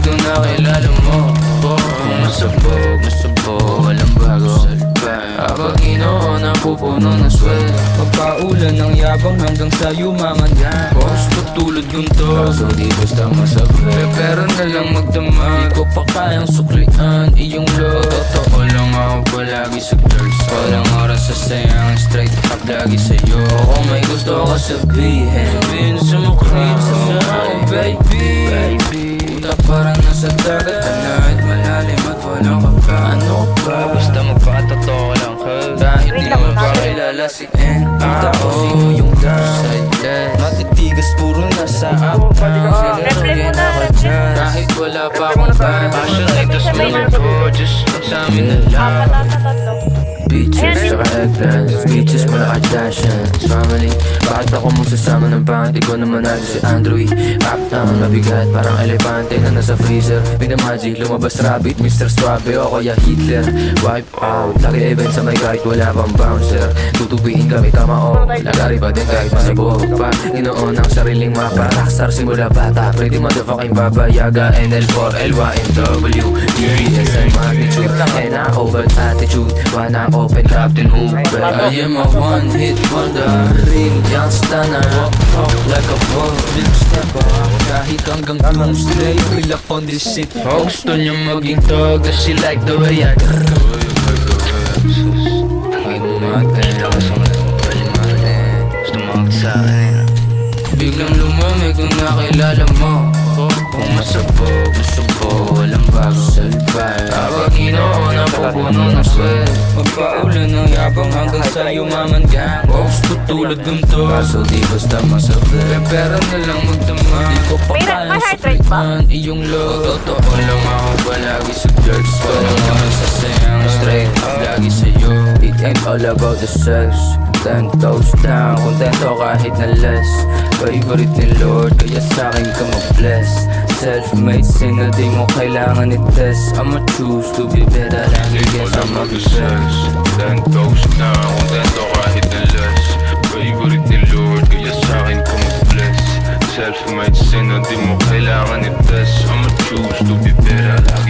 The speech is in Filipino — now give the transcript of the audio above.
kung nakilala mo kung masabog, walang bago habang inoon ang pupuno ng swel. Magpaulan ng yabang hanggang sa yumangan yan. Gusto tulad yung to, kaso di basta masabay. Pero na lang magdamag, di ko pa kayang suklian iyong love. Totoo lang ako palagi sa girls. Walang oras sa sayang, straight up lagi sa'yo. Kung may gusto ka sabihin sa mukha sa akin, baby. Puta parang nasa dagat, tonight malalim at walang kaba. Ano ba? Basta magpatotoo lang ka. Kahit di naman pa kilala si N.A. O sino yung sideline. Matitigas puro nasa up. Sinero yan ako dyan. Kahit wala pa akong fan. Passionate as mga gorgeous. Sa amin na lang. Beaches, saka eggplants. Beaches, mga Kardashians. Family, bakit ako mong sasama ng pangit? Ikaw naman natin si Andrew. Uptown, mabigat, parang elepante na nasa freezer. Pinamagic, lumabas rabbit, Mr. Suave o kaya Hitler. Wipe out, lagi event sa may kahit wala pang bouncer. Tutupiin kami kamao, lagari pa din kahit masabog pa. Inoon ang sariling mapa, rockstar simula bata. Pretty motherfucking Baba Yaga, NL4LYNW GSI magnitude, N.A.O. bad attitude. Wanna open Captain Hoover. I am a one-hit wonder. Real youngster na walk like a big stepper. Kahit hanggang doomsday, will up on this shit. Gusto niya maging tog, cause she like the way I biglang lumamig kung nakilala mo kung masabog, walang bago salbay. Habang inoon ang pupuno ng swel. Magpaulan ng yabang hanggang sa yumaman gang. Gusto tulad ng to, kaso di basta masabay. Pero na lang magdama, di ko pa kayang suklian iyong love. Totoo lang ako palagi sa girls. Walang oras sa sayang, straight up lagi sa'yo. It ain't all about the sex. 10 toes down, kontento kahit na less. Favorite ni Lord, kaya sa'kin ka mag-bless. Self-made sin na di mo kailangan i-test. I'ma choose to be better lagi kesa mag-sex. 10 toes down, kontento kahit na less. Favorite ni Lord, kaya sa'kin ka mag-bless. Self-made sin na di mo kailangan i-test. I'ma choose to be better lagi